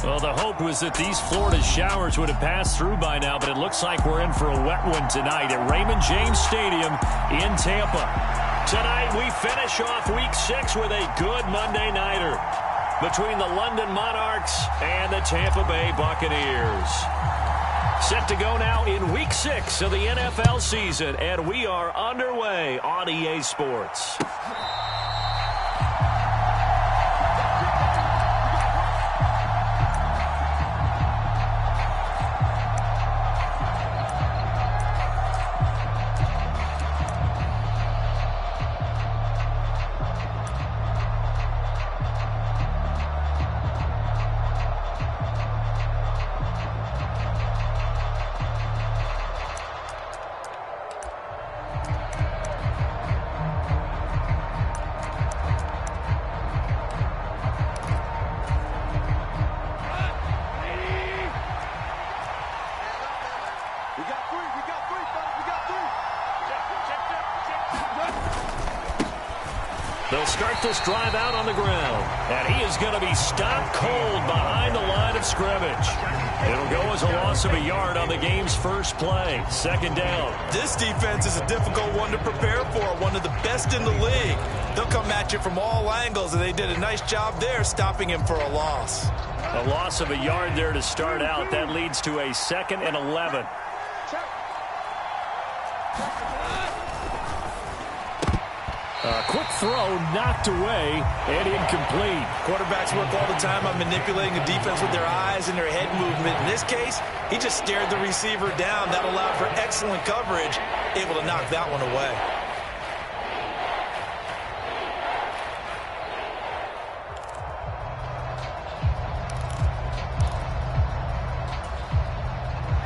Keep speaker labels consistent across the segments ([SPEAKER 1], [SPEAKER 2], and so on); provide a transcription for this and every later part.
[SPEAKER 1] Well, the hope was that these Florida showers would have passed through by now, but it looks like we're in for a wet one tonight at Raymond James Stadium in Tampa. Tonight, we finish off Week 6 with a good Monday nighter between the London Monarchs and the Tampa Bay Buccaneers. Set to go now in Week 6 of the NFL season, and we are underway on EA Sports. They'll start this drive out on the ground, and he is going to be stopped cold behind the line of scrimmage. It'll go as a loss of a yard on the game's first play. Second down.
[SPEAKER 2] This defense is a difficult one to prepare for, one of the best in the league. They'll come at you from all angles, and they did a nice job there stopping him for a loss.
[SPEAKER 1] A loss of a yard there to start out. That leads to a 2nd and 11. A quick throw knocked away and incomplete.
[SPEAKER 2] Quarterbacks work all the time on manipulating the defense with their eyes and their head movement. In this case, he just stared the receiver down. That allowed for excellent coverage, able to knock that one away.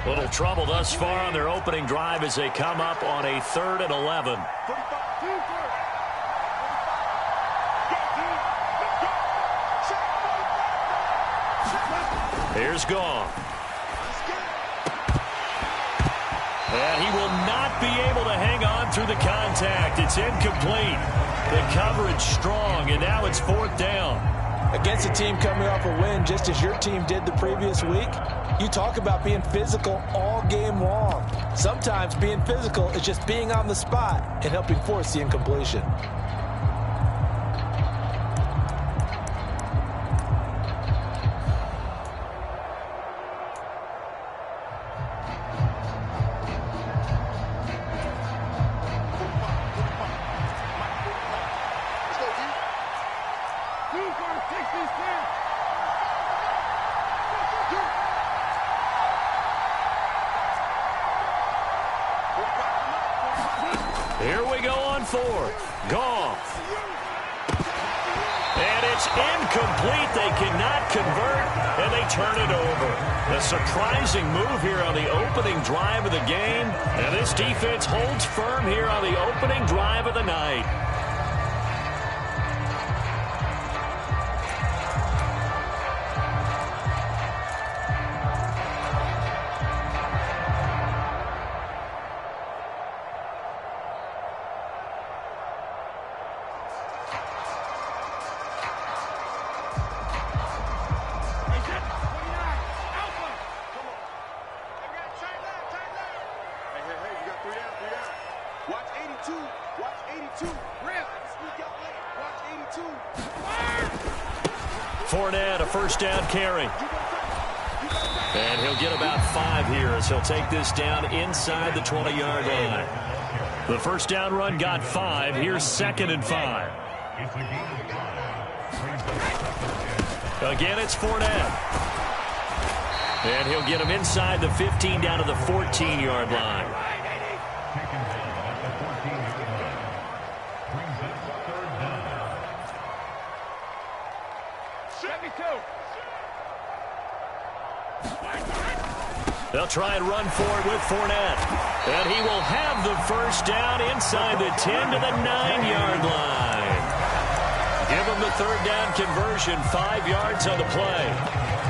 [SPEAKER 1] Little trouble thus far on their opening drive as they come up on a 3rd and 11. Here's Goff. And he will not be able to hang on through the contact. It's incomplete. The coverage strong, and now it's 4th down.
[SPEAKER 3] Against a team coming off a win, just as your team did the previous week, you talk about being physical all game long. Sometimes being physical is just being on the spot and helping force the incompletion.
[SPEAKER 1] Here we go on 4th. Goff. And it's incomplete. They cannot convert, and they turn it over. A surprising move here on the opening drive of the game. And this defense holds firm here on the opening drive of the night. Fournette, a first down carry. And he'll get about 5 here as he'll take this down inside the 20-yard line. The first down run got 5. Here's 2nd and 5. Again, it's Fournette. And he'll get him inside the 15 down to the 14-yard line. They'll try and run for it with Fournette. And he will have the first down inside the 10 to the 9-yard line. Give him the 3rd down conversion, 5 yards on the play.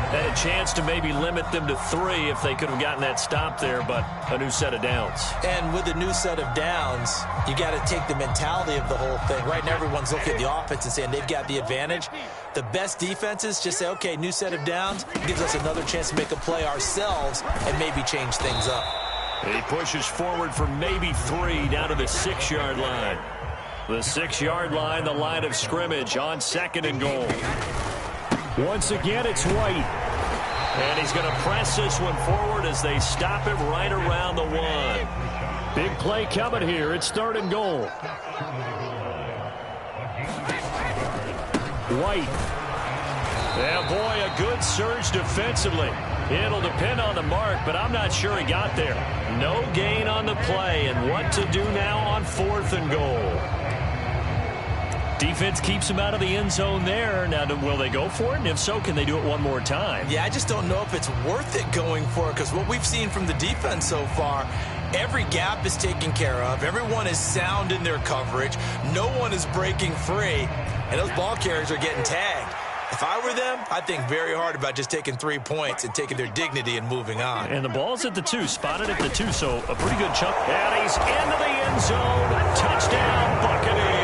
[SPEAKER 1] Had a chance to maybe limit them to 3 if they could have gotten that stop there, but a new set of downs.
[SPEAKER 3] And with a new set of downs, you got to take the mentality of the whole thing. Right now, everyone's looking at the offense and saying they've got the advantage. The best defenses just say, okay, new set of downs gives us another chance to make a play ourselves and maybe change things up.
[SPEAKER 1] He pushes forward for maybe 3 down to the 6-yard line. The 6-yard line, the line of scrimmage on 2nd and goal. Once again, it's White. And he's going to press this one forward as they stop it right around the 1. Big play coming here. It's 3rd and goal. White. Yeah, boy, a good surge defensively. It'll depend on the mark, but I'm not sure he got there. No gain on the play, and what to do now on 4th and goal. Defense keeps him out of the end zone there. Now, will they go for it? And if so, can they do it one more time?
[SPEAKER 3] Yeah, I just don't know if it's worth it going for it, because what we've seen from the defense so far, every gap is taken care of. Everyone is sound in their coverage. No one is breaking free, and those ball carriers are getting tagged. If I were them, I'd think very hard about just taking 3 points and taking their dignity and moving on.
[SPEAKER 1] And the ball's at the 2, spotted at the 2, so a pretty good chunk. And he's into the end zone. Touchdown, Buccaneers.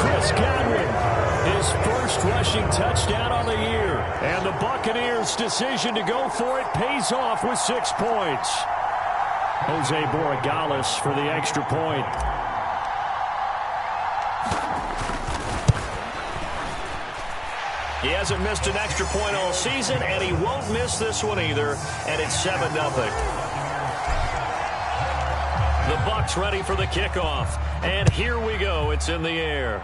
[SPEAKER 1] Chris Godwin, his first rushing touchdown on the year. And the Buccaneers' decision to go for it pays off with 6 points. Jose Borregales for the extra point. He hasn't missed an extra point all season, and he won't miss this one either, and it's 7-0. The Bucs ready for the kickoff, and here we go. It's in the air.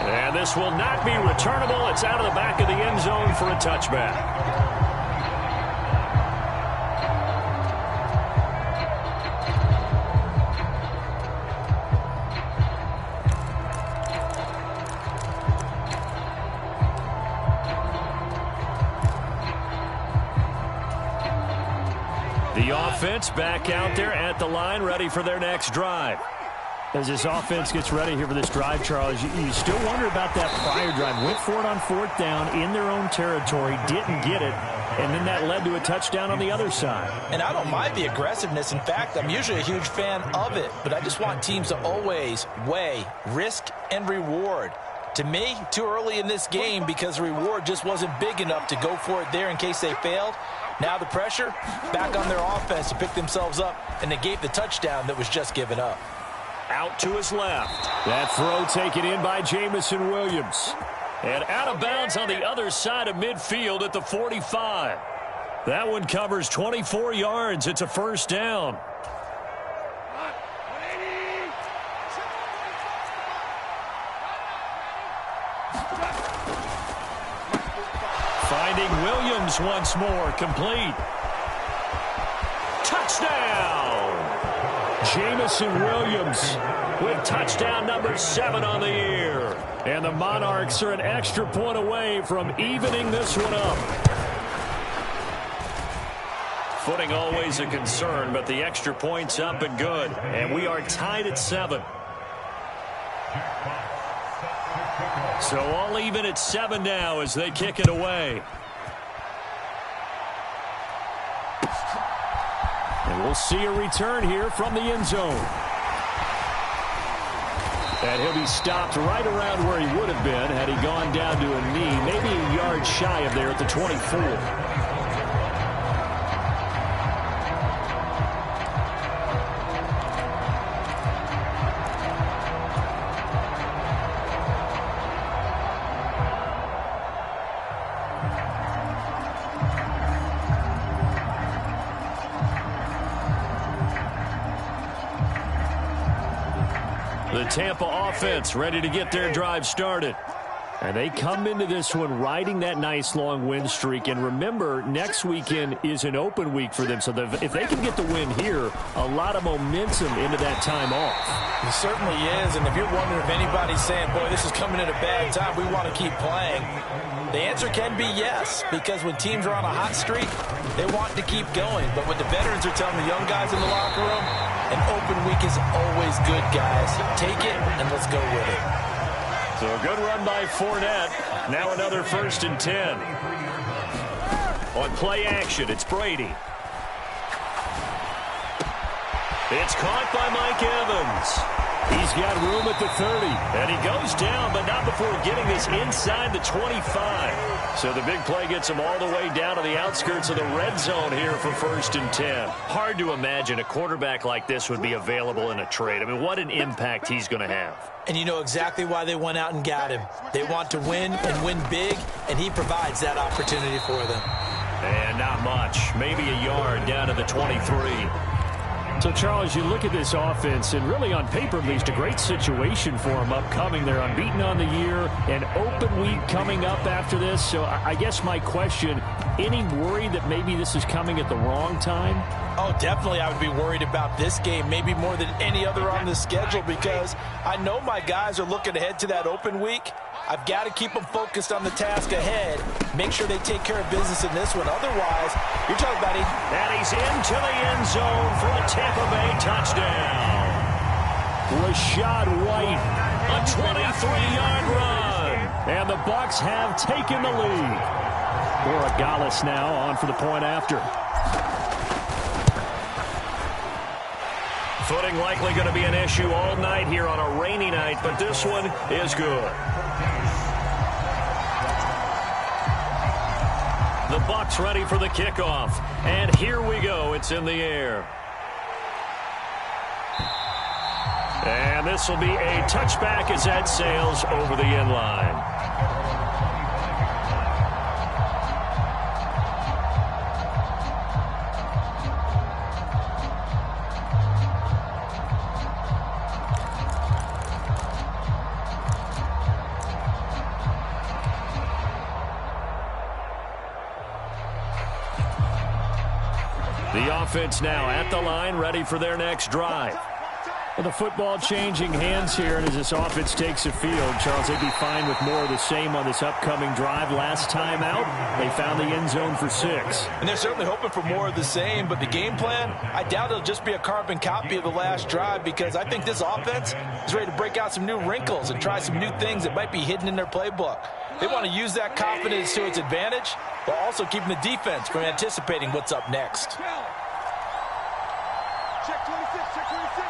[SPEAKER 1] And this will not be returnable. It's out of the back of the end zone for a touchback. The offense back out there at the line, ready for their next drive. As this offense gets ready here for this drive, Charles, you still wonder about that prior drive. Went for it on 4th down in their own territory, didn't get it, and then that led to a touchdown on the other side.
[SPEAKER 3] And I don't mind the aggressiveness. In fact, I'm usually a huge fan of it, but I just want teams to always weigh risk and reward. To me, too early in this game because the reward just wasn't big enough to go for it there in case they failed. Now the pressure back on their offense to pick themselves up and negate the touchdown that was just given up.
[SPEAKER 1] Out to his left. That throw taken in by Jamison Williams. And out of bounds on the other side of midfield at the 45. That one covers 24 yards. It's a 1st down. Finding Williams once more, complete. Touchdown! Jamison Williams with touchdown number 7 on the year. And the Monarchs are an extra point away from evening this one up. Footing always a concern, but the extra point's up and good. And we are tied at 7. So all even at 7 now as they kick it away. And we'll see a return here from the end zone. And he'll be stopped right around where he would have been had he gone down to a knee, maybe a yard shy of there at the 24. The Tampa offense ready to get their drive started. And they come into this one riding that nice long win streak. And remember, next weekend is an open week for them. So if they can get the win here, a lot of momentum into that time off.
[SPEAKER 3] It certainly is. And if you're wondering if anybody's saying, boy, this is coming at a bad time, we want to keep playing, the answer can be yes. Because when teams are on a hot streak, they want to keep going. But what the veterans are telling the young guys in the locker room, an open week is always good, guys. Take it and let's go with it.
[SPEAKER 1] So a good run by Fournette. Now another 1st and 10. On play action, it's Brady. It's caught by Mike Evans. He's got room at the 30. And he goes down, but not before getting this inside the 25. So the big play gets him all the way down to the outskirts of the red zone here for 1st and 10. Hard to imagine a quarterback like this would be available in a trade. I mean, what an impact he's going to have.
[SPEAKER 3] And you know exactly why they went out and got him. They want to win and win big, and he provides that opportunity for them.
[SPEAKER 1] And not much. Maybe a yard down to the 23.
[SPEAKER 4] So, Charles, you look at this offense, and really on paper, at least, a great situation for them upcoming. They're unbeaten on the year, an open week coming up after this. So I guess my question, any worry that maybe this is coming at the wrong time?
[SPEAKER 3] Oh, definitely I would be worried about this game, maybe more than any other on the schedule, because I know my guys are looking ahead to that open week. I've got to keep them focused on the task ahead, make sure they take care of business in this one. Otherwise, you're talking about him.
[SPEAKER 1] And he's into the end zone for a Tampa Bay touchdown.
[SPEAKER 4] Rashad White,
[SPEAKER 1] A 23-yard run.
[SPEAKER 4] and the Bucs have taken the lead. Borregales now on for the point after.
[SPEAKER 1] Footing likely going to be an issue all night here on a rainy night, but this one is good. The Bucs ready for the kickoff. And here we go. It's in the air. And this will be a touchback as that sails over the end line. The offense now at the line, ready for their next drive.
[SPEAKER 4] Well, the football changing hands here, and as this offense takes the field, Charles, they'd be fine with more of the same on this upcoming drive. Last time out, they found the end zone for 6.
[SPEAKER 3] And they're certainly hoping for more of the same, but the game plan, I doubt it'll just be a carbon copy of the last drive, because I think this offense is ready to break out some new wrinkles and try some new things that might be hidden in their playbook. They want to use that confidence to its advantage, while also keeping the defense from anticipating what's up next.
[SPEAKER 5] Check 26, check 26.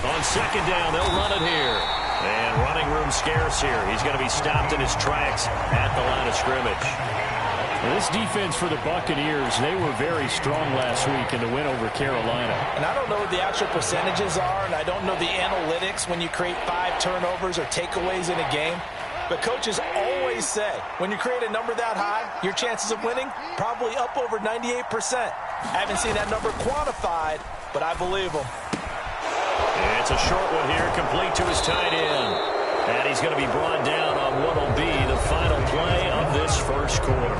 [SPEAKER 1] On second down, they'll run it here. And running room scarce here. He's going to be stopped in his tracks at the line of scrimmage.
[SPEAKER 4] Well, this defense for the Buccaneers, they were very strong last week in the win over Carolina.
[SPEAKER 3] And I don't know what the actual percentages are, and I don't know the analytics when you create 5 turnovers or takeaways in a game. But coaches always say, when you create a number that high, your chances of winning probably up over 98%. I haven't seen that number quantified, but I believe them.
[SPEAKER 1] It's a short one here, complete to his tight end. And he's going to be brought down on what will be the final play of this first quarter.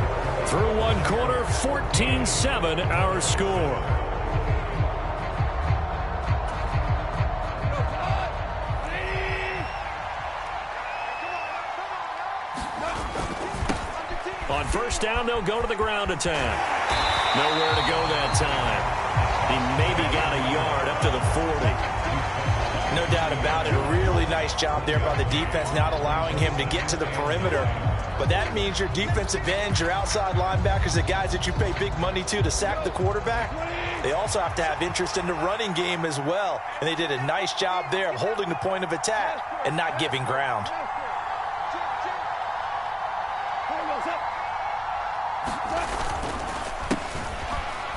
[SPEAKER 1] Through one quarter, 14-7 our score. On first down, they'll go to the ground attack. Nowhere to go that time. He maybe got a yard up to the 40.
[SPEAKER 3] No doubt about it. A really nice job there by the defense, not allowing him to get to the perimeter. But that means your defensive ends, your outside linebackers, the guys that you pay big money to sack the quarterback, they also have to have interest in the running game as well. And they did a nice job there of holding the point of attack and not giving ground.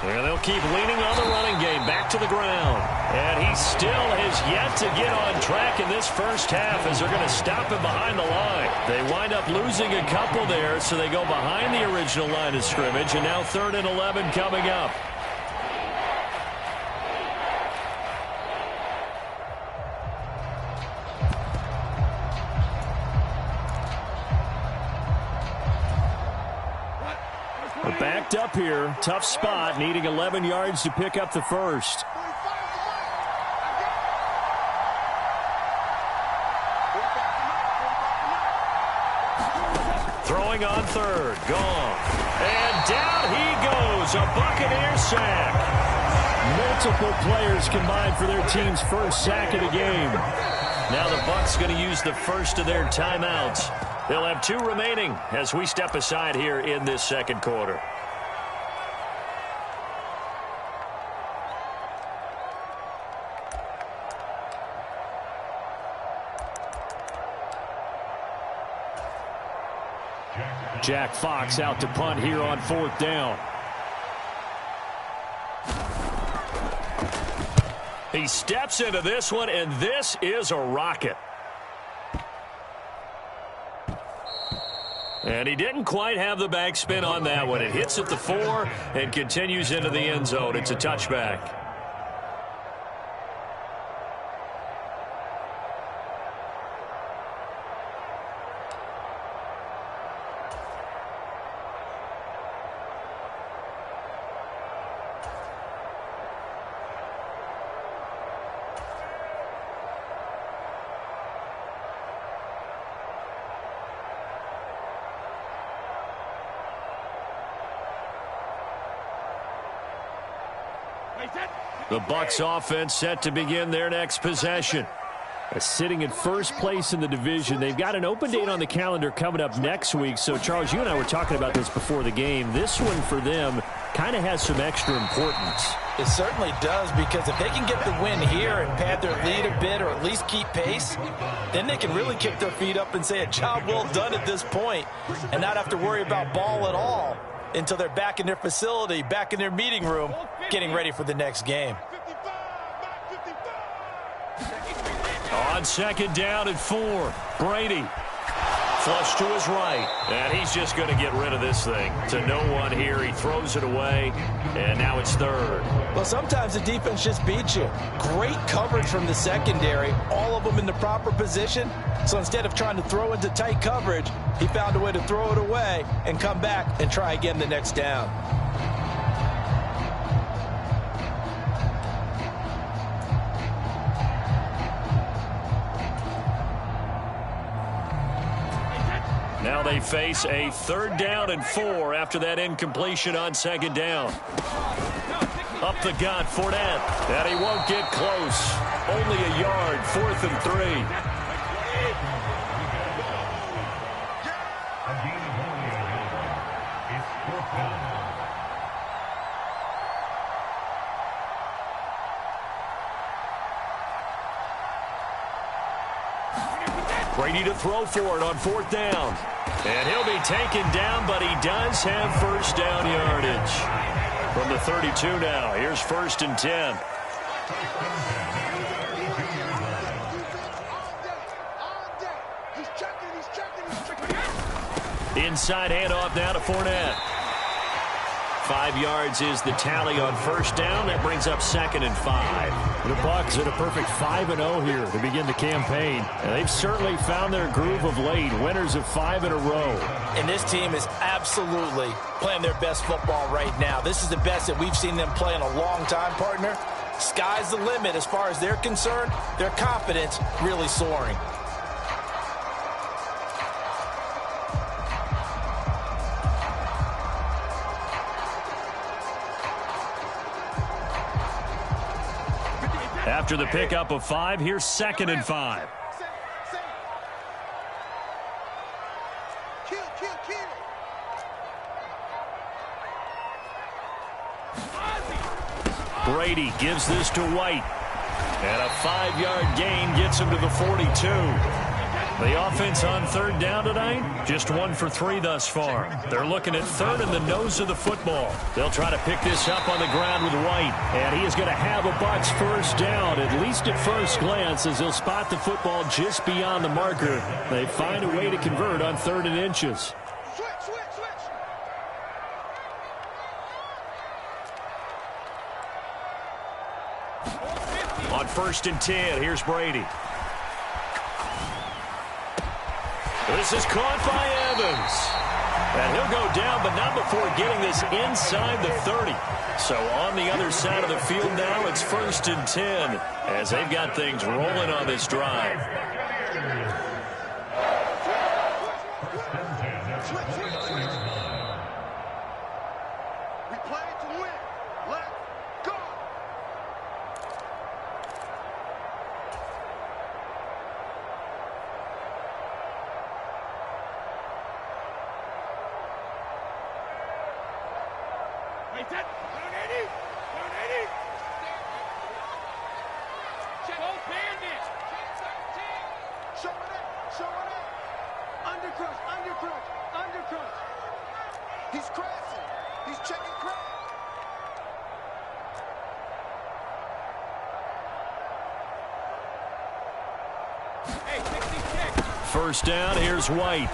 [SPEAKER 1] And they'll keep leaning on the running game, back to the ground. And he still has yet to get on track in this first half as they're going to stop him behind the line. They wind up losing a couple there, so they go behind the original line of scrimmage, and now 3rd and 11 coming up.
[SPEAKER 4] We're backed up here. Tough spot, needing 11 yards to pick up the first.
[SPEAKER 1] Throwing third. Goff. And down he goes. A Buccaneer sack.
[SPEAKER 4] Multiple players combined for their team's first sack of the game.
[SPEAKER 1] Now the Bucs going to use the first of their timeouts. They'll have 2 remaining as we step aside here in this second quarter.
[SPEAKER 4] Jack Fox out to punt here on 4th down.
[SPEAKER 1] He steps into this one, and this is a rocket. And he didn't quite have the backspin on that one. It hits at the 4 and continues into the end zone. It's a touchback. The Bucs offense set to begin their next possession.
[SPEAKER 4] Sitting in first place in the division. They've got an open date on the calendar coming up next week. So, Charles, you and I were talking about this before the game. This one for them kind of has some extra importance.
[SPEAKER 3] It certainly does, because if they can get the win here and pad their lead a bit or at least keep pace, then they can really kick their feet up and say a job well done at this point and not have to worry about ball at all until they're back in their facility, back in their meeting room, getting ready for the next game.
[SPEAKER 1] On second down and 4, Brady. Flush to his right. And he's just going to get rid of this thing. To no one here. He throws it away. And now it's 3rd.
[SPEAKER 3] Well, sometimes the defense just beats you. Great coverage from the secondary. All of them in the proper position. So instead of trying to throw into tight coverage, he found a way to throw it away and come back and try again the next down.
[SPEAKER 1] Now they face a 3rd down and 4 after that incompletion on second down. Up the gut, Fournette. And he won't get close. Only a yard, 4th and 3. Brady to throw for it on 4th down. And he'll be taken down, but he does have first down yardage. From the 32 now, here's 1st and 10. Inside handoff now to Fournette. 5 yards is the tally on first down. That brings up 2nd and 5.
[SPEAKER 4] The Bucs at a perfect 5-0 here to begin the campaign. And they've certainly found their groove of late. Winners of 5 in a row.
[SPEAKER 3] And this team is absolutely playing their best football right now. This is the best that we've seen them play in a long time, partner. Sky's the limit as far as they're concerned. Their confidence really soaring.
[SPEAKER 1] After the pickup of 5, here's 2nd and 5. Brady gives this to White. And a 5-yard gain gets him to the 42. The offense on 3rd down tonight, just 1 for 3 thus far. They're looking at 3rd in the nose of the football. They'll try to pick this up on the ground with White. And he is going to have a Bucs first down, at least at first glance, as he'll spot the football just beyond the marker. They find a way to convert on 3rd and inches. On 1st and 10, here's Brady. This is caught by Evans. And he'll go down, but not before getting this inside the 30. So on the other side of the field now, it's 1st and 10 as they've got things rolling on this drive.
[SPEAKER 5] We play to win. Let's go. Wait, that. 180. 180. Check. Go bandit. Show it up. Show it up. Undercrush. Undercrush. Undercrush. He's crashing. He's checking crash. Hey, 66.
[SPEAKER 1] First down, here's White.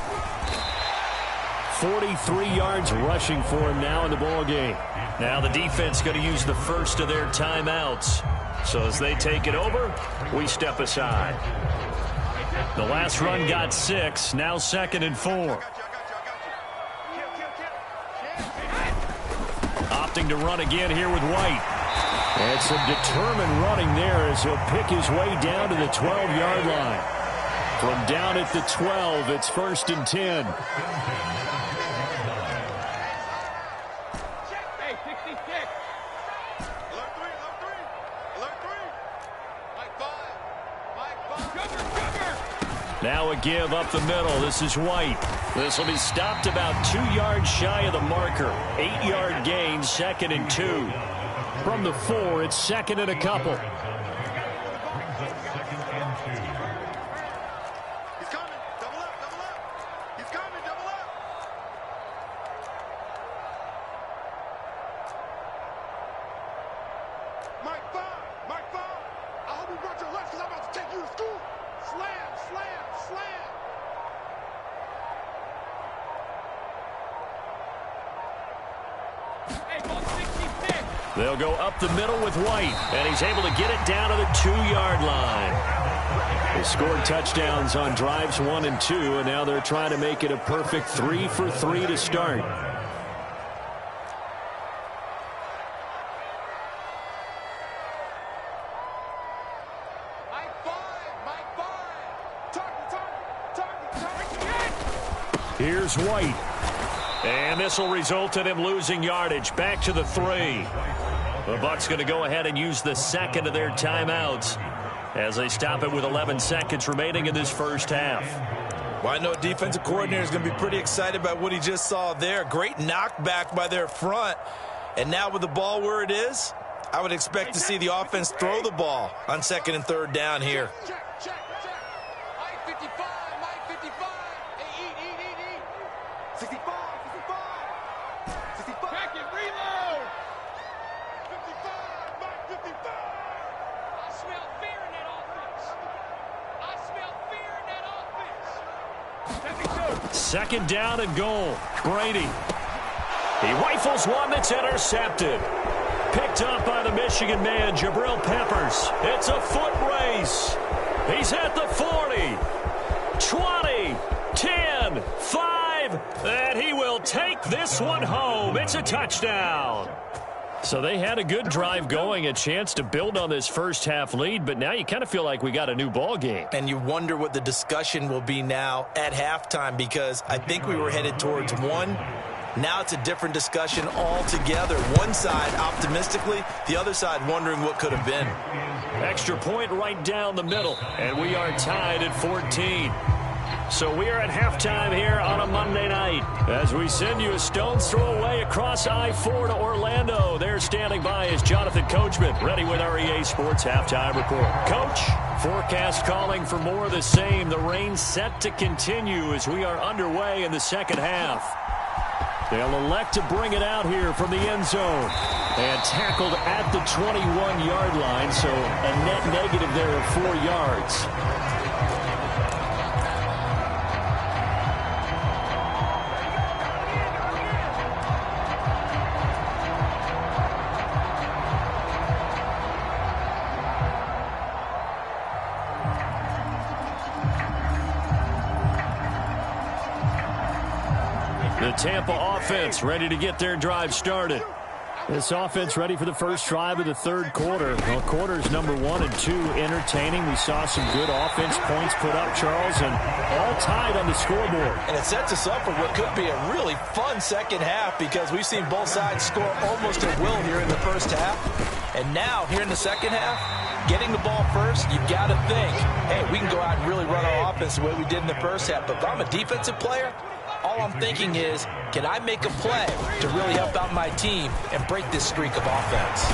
[SPEAKER 1] 43 yards rushing for him now in the ball game. Now the defense going to use the first of their timeouts. So as they take it over, we step aside. The last run got 6, now 2nd and 4. Opting to run again here with White. And some determined running there as he'll pick his way down to the 12-yard line. From down at the 12, it's 1st and 10.
[SPEAKER 5] Hey, 66. Alert 3, alert 3. Alert 3. Mike 5. Mike 5. Cover, cover.
[SPEAKER 1] Now a give up the middle. This is White. This will be stopped about 2 yards shy of the marker. 8-yard gain, 2nd and 2. From the 4, it's 2nd and a couple.
[SPEAKER 5] He's coming. Double up, double up. He's coming, double up. Mike 5. Mike 5. I hope you brought your lunch because I'm about to take you to school. Slam, slam, slam. Hey, 166.
[SPEAKER 1] They'll go up the middle with White, and he's able to get it down to the 2-yard line. They scored touchdowns on drives 1 and 2, and now they're trying to make it a perfect 3 for 3 to start.
[SPEAKER 5] Mike 5. Mike 5. Target, target, target, target.
[SPEAKER 1] Here's White. And this will result in him losing yardage. Back to the 3. The Bucs going to go ahead and use the 2nd of their timeouts as they stop it with 11 seconds remaining in this first half.
[SPEAKER 2] Well, I know defensive coordinator is going to be pretty excited about what he just saw there. Great knockback by their front. And now with the ball where it is, I would expect to see the offense throw the ball on 2nd and 3rd down here.
[SPEAKER 5] Check, check, check. Mike 55, Mike 55. Hey, eat. 65, 65. Check it, reload. 55, Mike 55. I smell fear in that offense. I smell fear in that offense.
[SPEAKER 1] 2nd down and goal. Brady. He rifles one that's intercepted. Picked up by the Michigan man, Jabril Peppers. It's a foot race. He's at the 40, 20, 10, 5, and he will take this one home. It's a touchdown. So they had a good drive going, a chance to build on this first half lead, but now you kind of feel like we got a new ball game.
[SPEAKER 2] And you wonder what the discussion will be now at halftime, because I think we were headed towards 1. Now it's a different discussion altogether. One side optimistically, the other side wondering what could have been.
[SPEAKER 1] Extra point right down the middle, and we are tied at 14. So we are at halftime here on a Monday night as we send you a stone's throw away across I-4 to Orlando. There standing by is Jonathan Coachman, ready with our EA Sports Halftime Report. Coach, forecast calling for more of the same. The rain set to continue as we are underway in the second half. They'll elect to bring it out here from the end zone. And tackled at the 21-yard line, so a net negative there of 4 yards. The Tampa offense ready to get their drive started.
[SPEAKER 4] This offense ready for the first drive of the third quarter. Well, quarters number 1 and 2 entertaining. We saw some good offense points put up, Charles, and all tied on the scoreboard.
[SPEAKER 3] And it sets us up for what could be a really fun second half because we've seen both sides score almost at will here in the first half. And now, here in the second half, getting the ball first, you've got to think, hey, we can go out and really run our offense the way we did in the first half. But if I'm a defensive player, all I'm thinking is, can I make a play to really help out my team and break this streak of offense?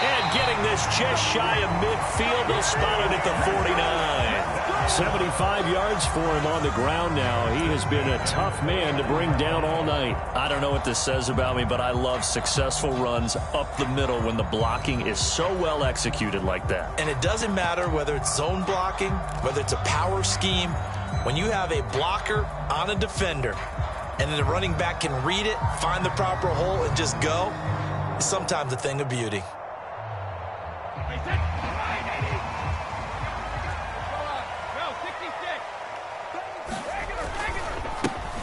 [SPEAKER 1] And getting this just shy of midfield, they'll spot it at the 49.
[SPEAKER 4] 75 yards for him on the ground now. He has been a tough man to bring down all night.
[SPEAKER 1] I don't know what this says about me, but I love successful runs up the middle when the blocking is so well executed like that.
[SPEAKER 2] And it doesn't matter whether it's zone blocking, whether it's a power scheme. When you have a blocker on a defender and then the running back can read it, find the proper hole, and just go, it's sometimes a thing of beauty.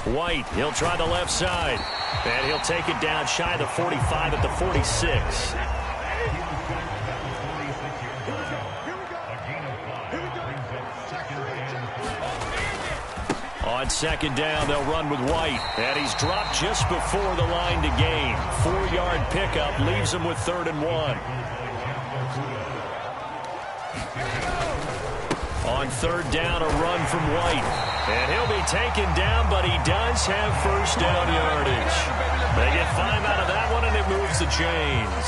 [SPEAKER 1] White, he'll try the left side. And he'll take it down shy of the 45 at the 46. On second down, they'll run with White. And he's dropped just before the line to gain. 4-yard pickup leaves him with 3rd and 1. On third down, a run from White. And he'll be taken down, but he does have first down yardage. They get 5 out of that one, and it moves the chains.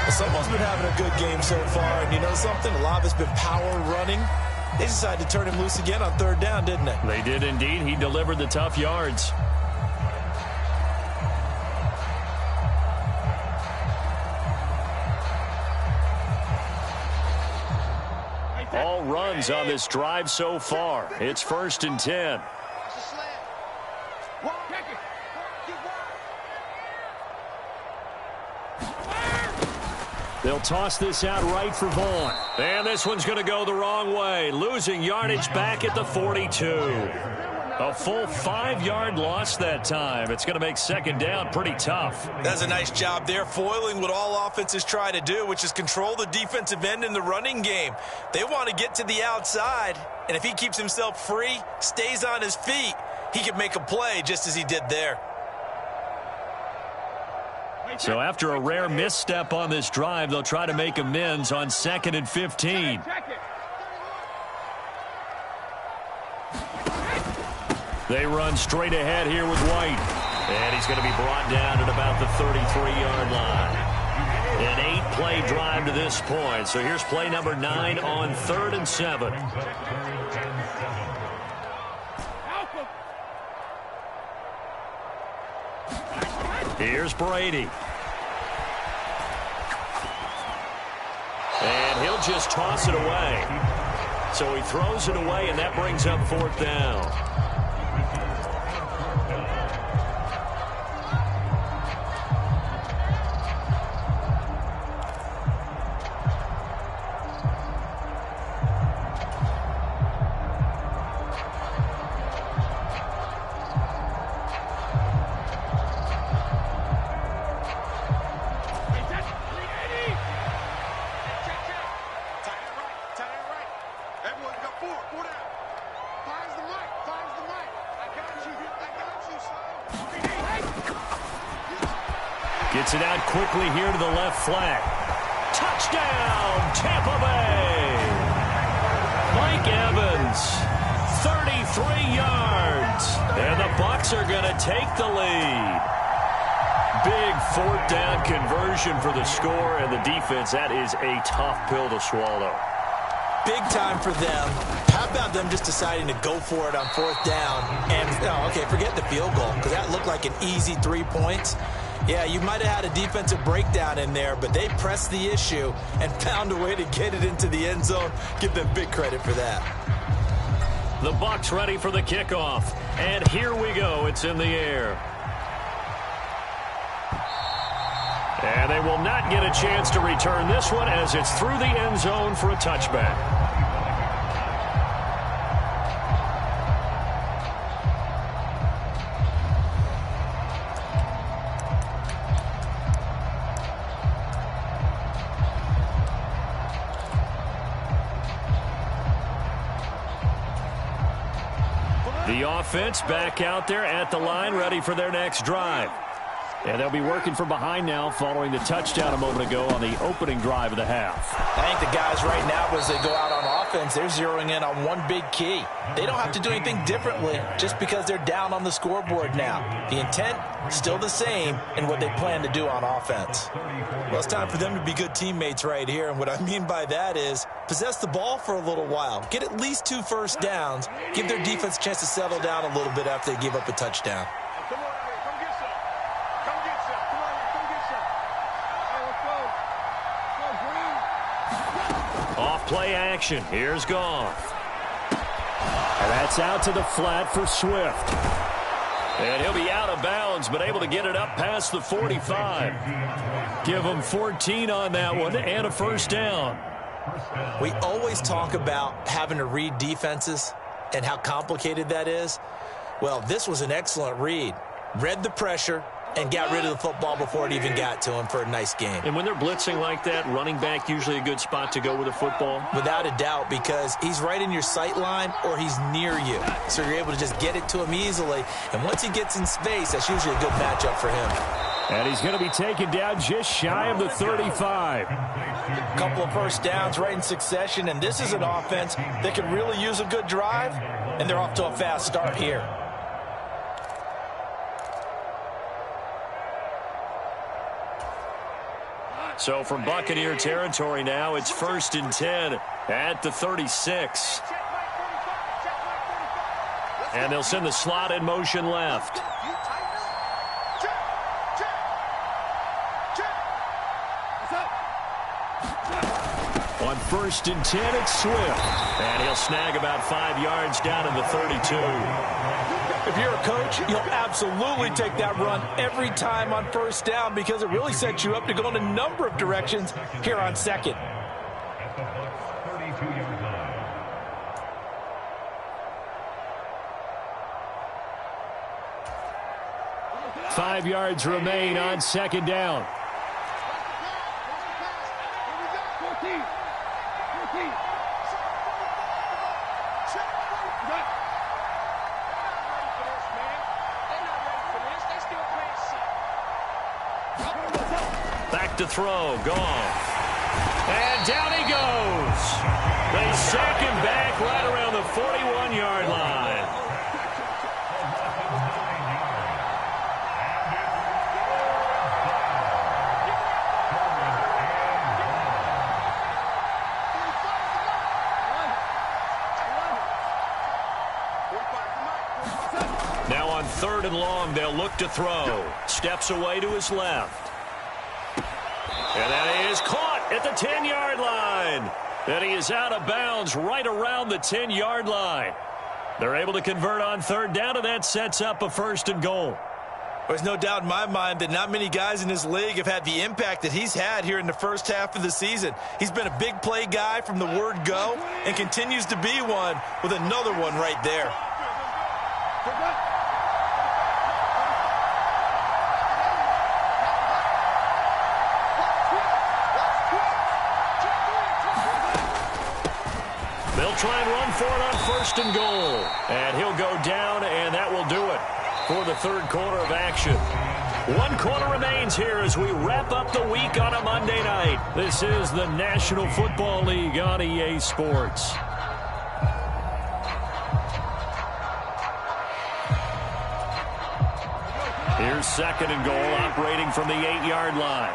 [SPEAKER 2] Well, someone's been having a good game so far, and you know something? A lot of it's been power running. They decided to turn him loose again on third down, didn't they?
[SPEAKER 1] They did indeed. He delivered the tough yards. All runs on this drive so far. It's 1st and 10. They'll toss this out right for Vaughn. And this one's going to go the wrong way. Losing yardage back at the 42. A full 5-yard loss that time. It's going to make second down pretty tough.
[SPEAKER 2] That's a nice job there, foiling what all offenses try to do, which is control the defensive end in the running game. They want to get to the outside, and if he keeps himself free, stays on his feet, he can make a play just as he did there.
[SPEAKER 1] So after a rare misstep on this drive, they'll try to make amends on 2nd and 15. They run straight ahead here with White. And he's going to be brought down at about the 33-yard line. An 8-play drive to this point. So here's play number 9 on 3rd and 7. Here's Brady. And he'll just toss it away. So he throws it away, and that brings up 4th down. Gets it out quickly here to the left flat. Touchdown, Tampa Bay! Mike Evans, 33 yards. And the Bucs are going to take the lead. Big 4th down conversion for the score, and the defense, that is a tough pill to swallow.
[SPEAKER 2] Big time for them. How about them just deciding to go for it on 4th down? And, oh, okay, forget the field goal, because that looked like an easy 3 points. Yeah, you might have had a defensive breakdown in there, but they pressed the issue and found a way to get it into the end zone. Give them big credit for that.
[SPEAKER 1] The Bucs ready for the kickoff. And here we go. It's in the air. And they will not get a chance to return this one as it's through the end zone for a touchback. offense back out there at the line, ready for their next drive. And they'll be working from behind now following the touchdown a moment ago on the opening drive of the half.
[SPEAKER 3] I think the guys right now, as they go out on offense, they're zeroing in on one big key. They don't have to do anything differently just because they're down on the scoreboard now. The intent, still the same in what they plan to do on offense.
[SPEAKER 2] Well, it's time for them to be good teammates right here. And what I mean by that is possess the ball for a little while. Get at least 2 first downs. Give their defense a chance to settle down a little bit after they give up a touchdown.
[SPEAKER 1] Off play action. Here's Goff. And that's out to the flat for Swift. And he'll be out of bounds, but able to get it up past the 45. Give him 14 on that one and a first down.
[SPEAKER 2] We always talk about having to read defenses and how complicated that is. Well, this was an excellent read. Read the pressure and got rid of the football before it even got to him for a nice game.
[SPEAKER 1] And when they're blitzing like that, running back usually a good spot to go with the football?
[SPEAKER 2] Without a doubt, because he's right in your sight line or he's near you. So you're able to just get it to him easily. And once he gets in space, that's usually a good matchup for him.
[SPEAKER 1] And he's going to be taken down just shy of the 35.
[SPEAKER 3] A couple of first downs right in succession, and this is an offense that could really use a good drive, and they're off to a fast start here.
[SPEAKER 1] So from Buccaneer territory now, it's 1st and 10 at the 36. And they'll send the slot in motion left. On 1st and 10, it's Swift. And he'll snag about 5 yards down in the 32.
[SPEAKER 3] If you're a coach, you'll absolutely take that run every time on first down because it really sets you up to go in a number of directions here on second.
[SPEAKER 1] Five yards remain on second down. Back to throw, Goff. And down he goes. They sack him back right around the 41-yard line. Now on 3rd and long, they'll look to throw. Steps away to his left. And that is caught at the 10-yard line. And he is out of bounds right around the 10-yard line. They're able to convert on 3rd down, and that sets up a 1st and goal.
[SPEAKER 2] There's no doubt in my mind that not many guys in this league have had the impact that he's had here in the first half of the season. He's been a big play guy from the word go and continues to be one with another one right there. They'll try and run for it on 1st and goal. And he'll go down, and that will do it for the 3rd quarter of action. 1 quarter remains here as we wrap up the week on a Monday night. This is the National Football League on EA Sports. Here's 2nd and goal, operating from the 8-yard line.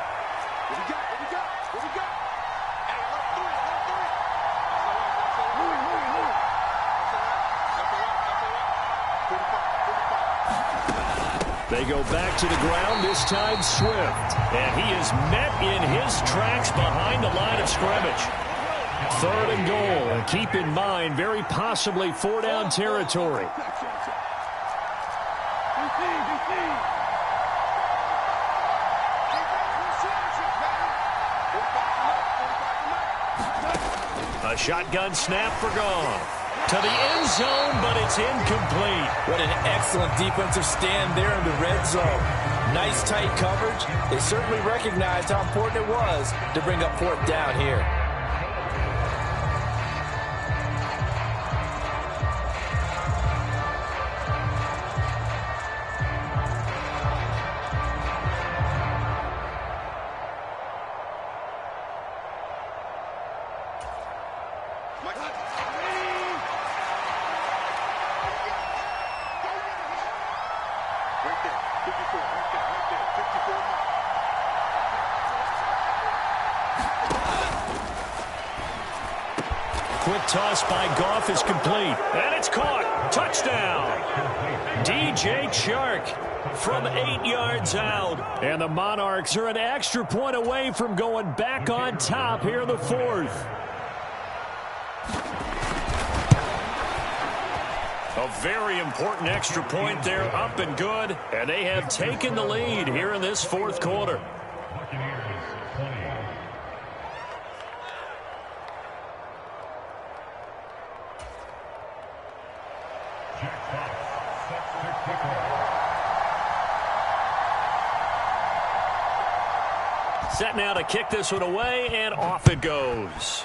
[SPEAKER 2] They go back to the ground, this time Swift. And he is met in his tracks behind the line of scrimmage. 3rd and goal. And keep in mind, very possibly 4-down territory. A shotgun snap for Goff. To the end zone, but it's incomplete.
[SPEAKER 3] What an excellent defensive stand there in the red zone. Nice tight coverage. They certainly recognized how important it was to bring up 4th down here.
[SPEAKER 1] quick toss by Goff is complete. And it's caught. Touchdown. DJ Chark from 8 yards out. And the Monarchs are an extra point away from going back on top here in the fourth. A very important extra point there, up and good. And they have taken the lead here in this fourth quarter. Set now to kick this one away, and off it goes.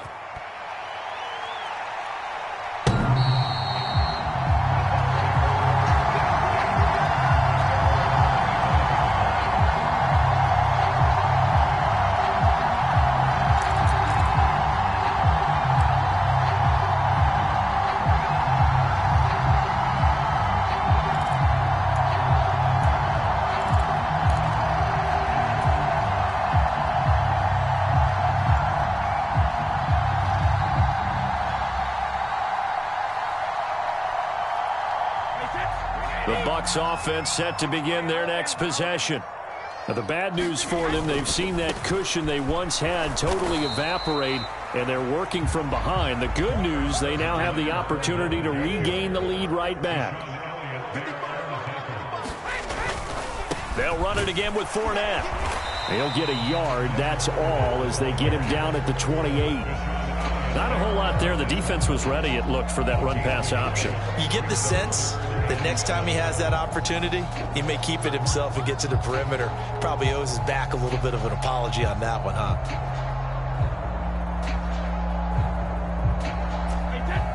[SPEAKER 1] Bucs offense set to begin their next possession. Now, the bad news for them, they've seen that cushion they once had totally evaporate, and they're working from behind. The good news, they now have the opportunity to regain the lead right back. They'll run it again with Fournette. They'll get a yard, that's all, as they get him down at the 28. Not a whole lot there. The defense was ready, it looked, for that run-pass option. You get the sense that next time he has that opportunity, he may keep it himself and get to the perimeter. Probably owes his back a little bit of an apology on that one, huh?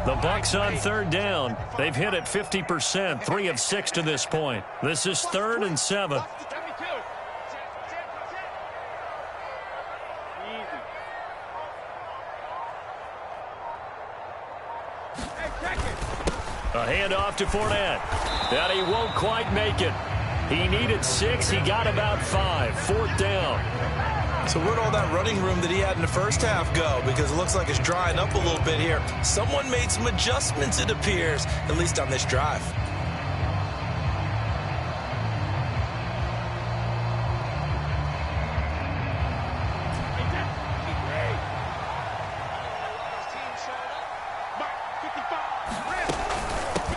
[SPEAKER 1] The Bucs on third down. They've hit it 50%, 3 of 6 to this point. This is 3rd and 7. A handoff to Fournette. That he won't quite make it. He needed 6. He got about 5. 4th down. So where'd all that running room that he had in the first half go? Because it looks like it's drying up a little bit here. Someone made some adjustments, it appears, at least on this drive.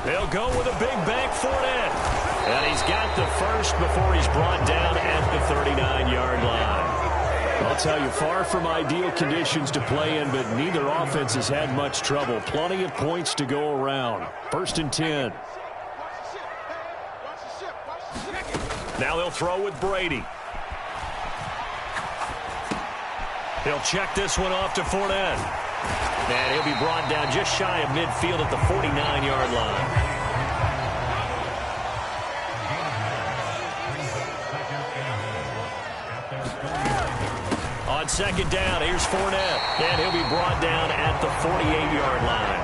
[SPEAKER 1] They'll go with a big bank Fournette. And he's got the first before he's brought down at the 39-yard line. I'll tell you, far from ideal conditions to play in, but neither offense has had much trouble. Plenty of points to go around. 1st and 10. Now they'll throw with Brady. He'll check this one off to Fournette. And he'll be brought down just shy of midfield at the 49-yard line. On 2nd down, here's Fournette. And he'll be brought down at the 48-yard line.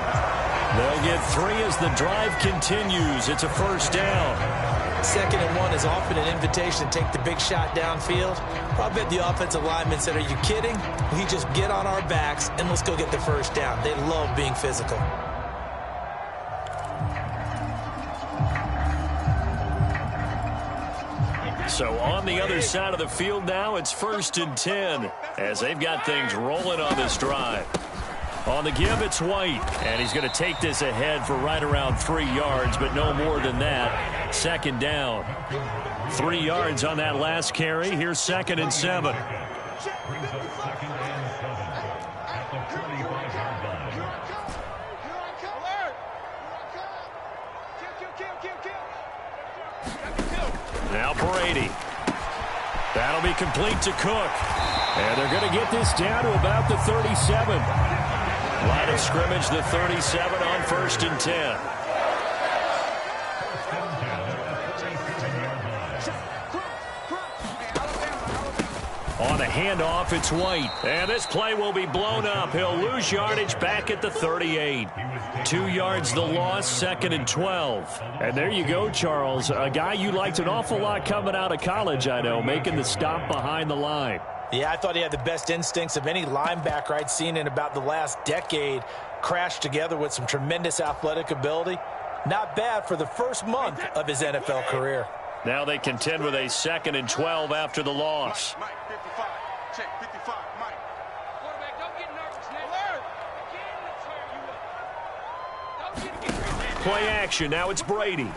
[SPEAKER 1] They'll get 3 as the drive continues. It's a 1st down. 2nd and 1 is often an invitation to take the big shot downfield. I bet the offensive lineman said, "Are you kidding? We just get on our backs and let's go get the 1st down." They love being physical. So on the other side of the field now, it's 1st and 10 as they've got things rolling on this drive. On the give, it's White, and he's going to take this ahead for right around 3 yards, but no more than that. 2nd down. 3 yards on that last carry. Here's 2nd and 7. Now Brady. That'll be complete to Cook. And they're going to get this down to about the 37. Line of scrimmage, the 37 on 1st and 10. On the handoff, it's White. And this play will be blown up. He'll lose yardage back at the 38. 2 yards the loss, 2nd and 12. And there you go, Charles. A guy you liked an awful lot coming out of college, I know, making the stop behind the line.
[SPEAKER 3] Yeah, I thought he had the best instincts of any linebacker I'd seen in about the last decade, crashed together with some tremendous athletic ability. Not bad for the first month of his NFL career.
[SPEAKER 1] Now they contend with a 2nd and 12 after the loss.
[SPEAKER 5] Mike, 55. Check, 55, Mike. Quarterback, don't get nervous now. Again, we'll tear you up.
[SPEAKER 1] Play action. Now it's Brady.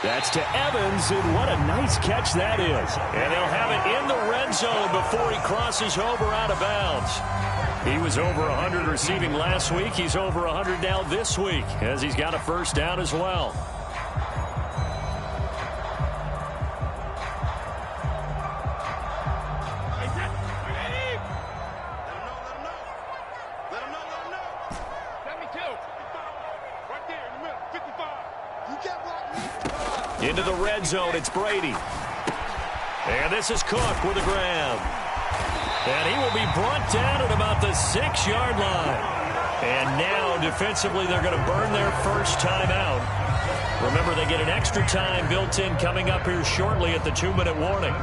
[SPEAKER 1] That's to Evans, and what a nice catch that is. And they'll have it in the red zone before he crosses over out of bounds. He was over 100 receiving last week. He's over 100 now this week, as he's got a first down as well. Into the red zone, it's Brady. And this is Cook with a grab. And he will be brought down at about the 6-yard line. And now, defensively, they're going to burn their first timeout. Remember, they get an extra time built in coming up here shortly at the 2-minute warning.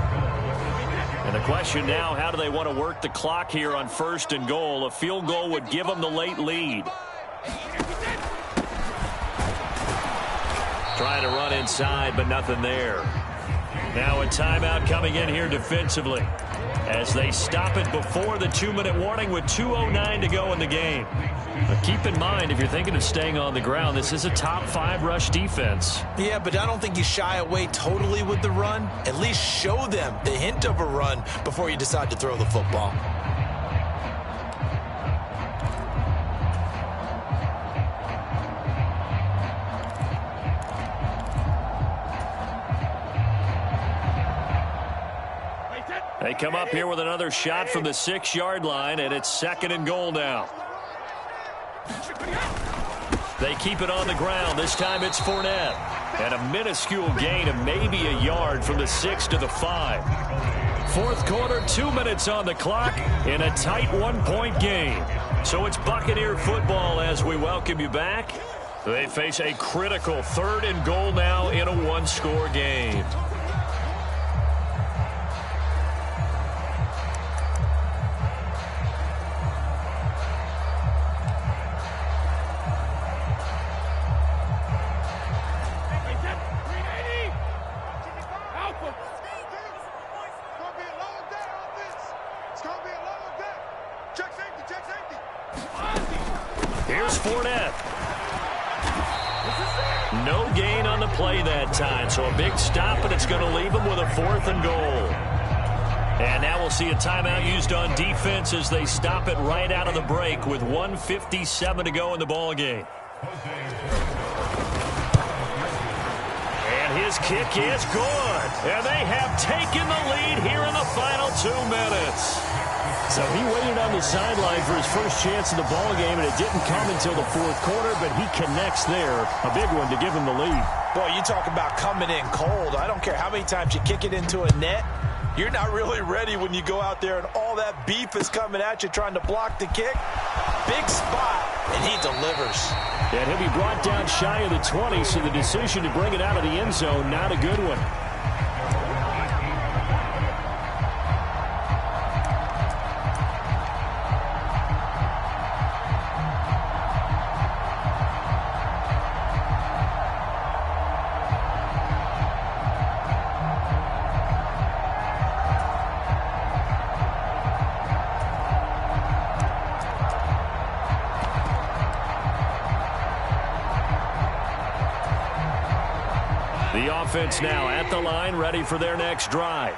[SPEAKER 1] And the question now, how do they want to work the clock here on 1st and goal? A field goal would give them the late lead. Trying to run inside, but nothing there. Now a timeout coming in here defensively as they stop it before the 2-minute warning with 2:09 to go in the game. But keep in mind, if you're thinking of staying on the ground, this is a top 5 rush defense.
[SPEAKER 3] Yeah, but I don't think you shy away totally with the run. At least show them the hint of a run before you decide to throw the football.
[SPEAKER 1] They come up here with another shot from the 6-yard line, and it's 2nd and goal now. They keep it on the ground. This time it's Fournette. And a minuscule gain of maybe a yard from the 6 to the 5. 4th quarter, 2 minutes on the clock in a tight 1-point game. So it's Buccaneer football as we welcome you back. They face a critical 3rd and goal now in a 1-score game. Here's Fournette. No gain on the play that time, so a big stop, and it's going to leave them with a 4th and goal. And now we'll see a timeout used on defense as they stop it right out of the break with 1:57 to go in the ball game. And his kick is good. And they have taken the lead here in the final 2 minutes.
[SPEAKER 4] So he waited on the sideline for his first chance in the ball game, and it didn't come until the 4th quarter, but he connects there. A big one to give him the lead.
[SPEAKER 3] Boy, you talk about coming in cold. I don't care how many times you kick it into a net. You're not really ready when you go out there and all that beef is coming at you trying to block the kick. Big spot, and he delivers.
[SPEAKER 4] And he'll be brought down shy of the 20, so the decision to bring it out of the end zone, not a good one.
[SPEAKER 1] The offense now at the line, ready for their next drive.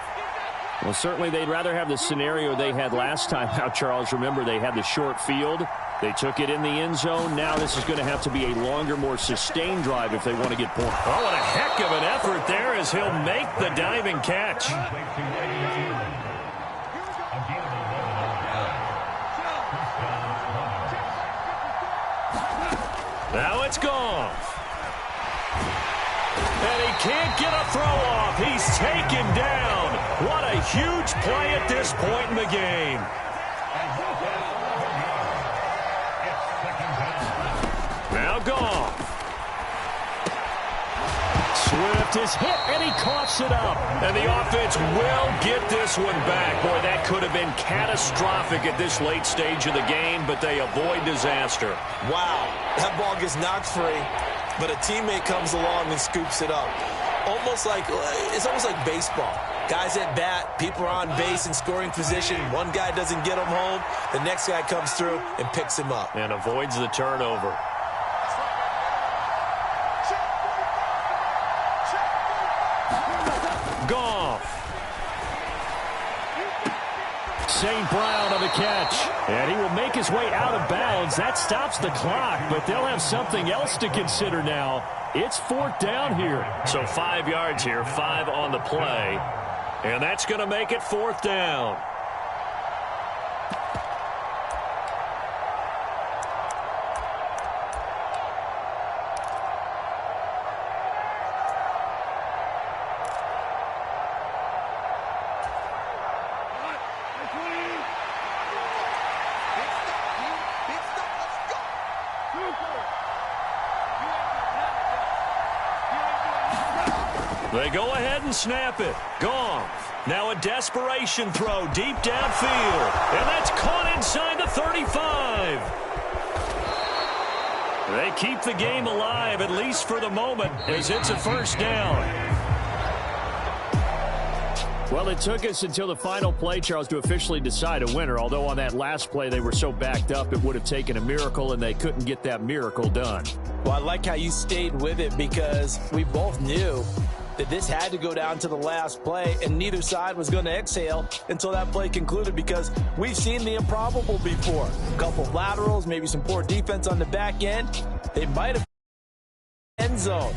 [SPEAKER 4] Well, certainly they'd rather have the scenario they had last time out, Charles. Remember, they had the short field. They took it in the end zone. Now this is going to have to be a longer, more sustained drive if they want to get points.
[SPEAKER 1] Oh, what a heck of an effort there as he'll make the diving catch. Now it's gone. And he can't get a throw off. He's taken down. What a huge play at this point in the game. Now Goff.
[SPEAKER 4] Swift is hit, and he coughs it up.
[SPEAKER 1] And the offense will get this one back. Boy, that could have been catastrophic at this late stage of the game, but they avoid disaster.
[SPEAKER 2] Wow, that ball gets knocked free, but a teammate comes along and scoops it up. It's almost like baseball. Guys at bat, people are on base in scoring position. One guy doesn't get him home. The next guy comes through and picks him up.
[SPEAKER 1] And avoids the turnover. Goff.
[SPEAKER 4] St. Brown on the catch. And he will make his way out of bounds. That stops the clock, but they'll have something else to consider now. It's 4th down here.
[SPEAKER 1] So 5 yards here, 5 on the play. And that's going to make it 4th down. They go ahead and snap it. Goff. Now a desperation throw deep downfield. And that's caught inside the 35. They keep the game alive, at least for the moment, as it's a 1st down.
[SPEAKER 4] Well, it took us until the final play, Charles, to officially decide a winner. Although on that last play they were so backed up, it would have taken a miracle, and they couldn't get that miracle done.
[SPEAKER 3] Well, I like how you stayed with it because we both knew that this had to go down to the last play, and neither side was going to exhale until that play concluded because we've seen the improbable before. A couple of laterals, maybe some poor defense on the back end. They might have end zone.